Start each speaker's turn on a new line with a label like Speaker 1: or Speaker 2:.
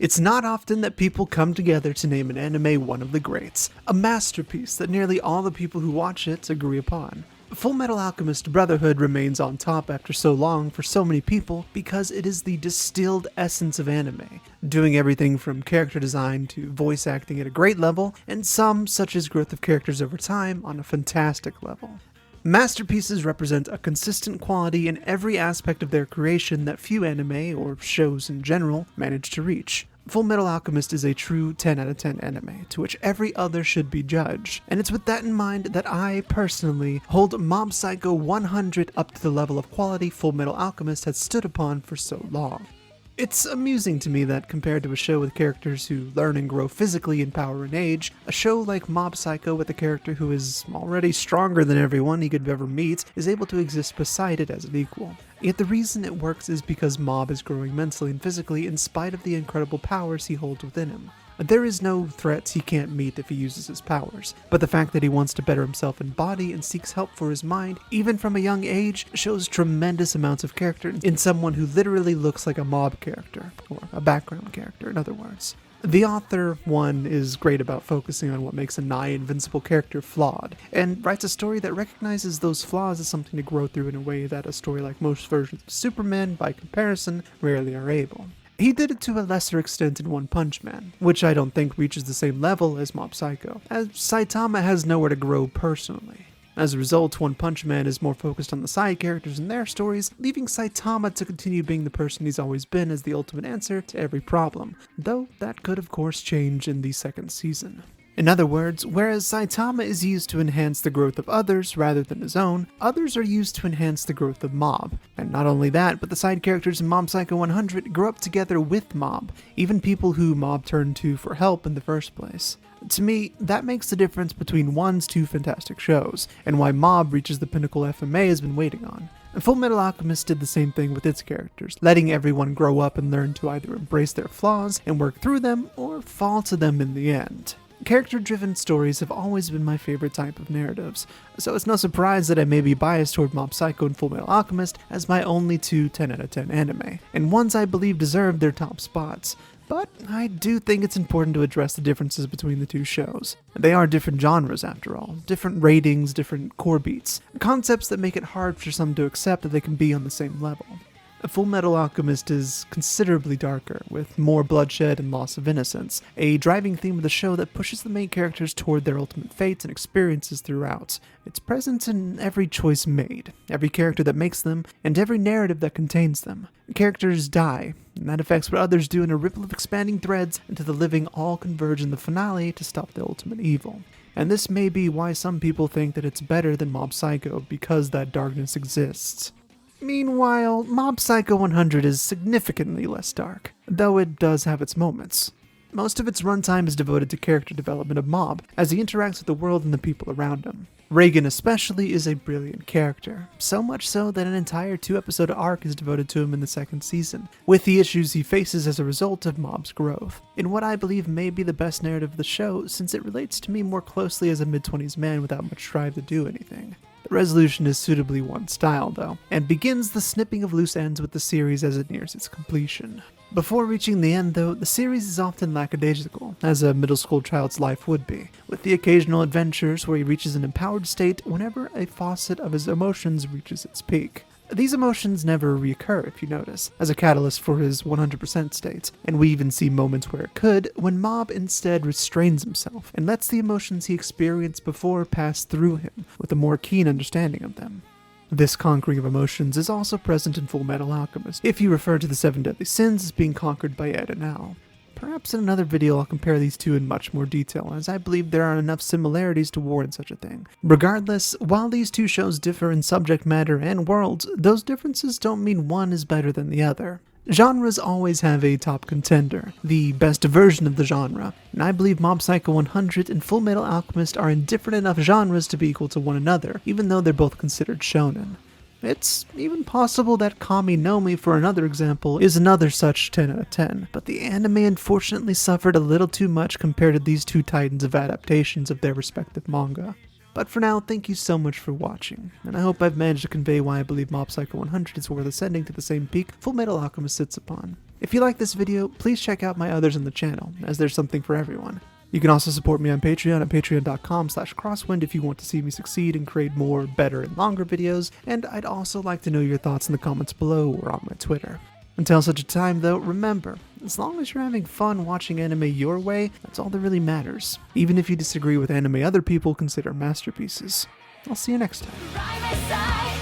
Speaker 1: It's not often that people come together to name an anime one of the greats, a masterpiece that nearly all the people who watch it agree upon. Fullmetal Alchemist Brotherhood remains on top after so long for so many people because it is the distilled essence of anime, doing everything from character design to voice acting at a great level, and some, such as growth of characters over time, on a fantastic level. Masterpieces represent a consistent quality in every aspect of their creation that few anime, or shows in general, manage to reach. Fullmetal Alchemist is a true 10 out of 10 anime, to which every other should be judged, and it's with that in mind that I, personally, hold Mob Psycho 100 up to the level of quality Fullmetal Alchemist has stood upon for so long. It's amusing to me that compared to a show with characters who learn and grow physically in power and age, a show like Mob Psycho with a character who is already stronger than everyone he could ever meet is able to exist beside it as an equal. Yet the reason it works is because Mob is growing mentally and physically in spite of the incredible powers he holds within him. There is no threats he can't meet if he uses his powers, but the fact that he wants to better himself in body and seeks help for his mind, even from a young age, shows tremendous amounts of character in someone who literally looks like a mob character, or a background character in other words. The author, one, is great about focusing on what makes a nigh-invincible character flawed, and writes a story that recognizes those flaws as something to grow through in a way that a story like most versions of Superman, by comparison, rarely are able. He did it to a lesser extent in One Punch Man, which I don't think reaches the same level as Mob Psycho, as Saitama has nowhere to grow personally. As a result, One Punch Man is more focused on the side characters and their stories, leaving Saitama to continue being the person he's always been as the ultimate answer to every problem, though that could of course change in the second season. In other words, whereas Saitama is used to enhance the growth of others rather than his own, others are used to enhance the growth of Mob. And not only that, but the side characters in Mob Psycho 100 grow up together with Mob, even people who Mob turned to for help in the first place. To me, that makes the difference between one's two fantastic shows, and why Mob reaches the pinnacle FMA has been waiting on. Fullmetal Alchemist did the same thing with its characters, letting everyone grow up and learn to either embrace their flaws and work through them, or fall to them in the end. Character-driven stories have always been my favorite type of narratives, so it's no surprise that I may be biased toward Mob Psycho and Fullmetal Alchemist as my only two 10 out of 10 anime, and ones I believe deserve their top spots. But I do think it's important to address the differences between the two shows. They are different genres after all, different ratings, different core beats, concepts that make it hard for some to accept that they can be on the same level. Fullmetal Alchemist is considerably darker, with more bloodshed and loss of innocence, a driving theme of the show that pushes the main characters toward their ultimate fates and experiences throughout. It's present in every choice made, every character that makes them, and every narrative that contains them. Characters die, and that affects what others do in a ripple of expanding threads until the living all converge in the finale to stop the ultimate evil. And this may be why some people think that it's better than Mob Psycho because that darkness exists. Meanwhile, Mob Psycho 100 is significantly less dark, though it does have its moments. Most of its runtime is devoted to character development of Mob, as he interacts with the world and the people around him. Reagan especially is a brilliant character, so much so that an entire 2-episode arc is devoted to him in the second season, with the issues he faces as a result of Mob's growth, in what I believe may be the best narrative of the show since it relates to me more closely as a mid-20s man without much drive to do anything. The resolution is suitably one style, though, and begins the snipping of loose ends with the series as it nears its completion. Before reaching the end, though, the series is often lackadaisical, as a middle school child's life would be, with the occasional adventures where he reaches an empowered state whenever a faucet of his emotions reaches its peak. These emotions never reoccur, if you notice, as a catalyst for his 100% state, and we even see moments where it could, when Mob instead restrains himself and lets the emotions he experienced before pass through him, with a more keen understanding of them. This conquering of emotions is also present in Fullmetal Alchemist, if you refer to the 7 deadly sins as being conquered by Ed and Al. Perhaps in another video I'll compare these two in much more detail, as I believe there are enough similarities to warrant such a thing. Regardless, while these two shows differ in subject matter and worlds, those differences don't mean one is better than the other. Genres always have a top contender, the best version of the genre, and I believe Mob Psycho 100 and Fullmetal Alchemist are in different enough genres to be equal to one another, even though they're both considered shonen. It's even possible that Kami no Mi, for another example, is another such 10 out of 10, but the anime unfortunately suffered a little too much compared to these two titans of adaptations of their respective manga. But for now, thank you so much for watching, and I hope I've managed to convey why I believe Mob Psycho 100 is worth ascending to the same peak Fullmetal Alchemist sits upon. If you like this video, please check out my others on the channel, as there's something for everyone. You can also support me on Patreon at patreon.com/crosswind if you want to see me succeed and create more, better, and longer videos, and I'd also like to know your thoughts in the comments below or on my Twitter. Until such a time though, remember, as long as you're having fun watching anime your way, that's all that really matters. Even if you disagree with anime other people consider masterpieces. I'll see you next time.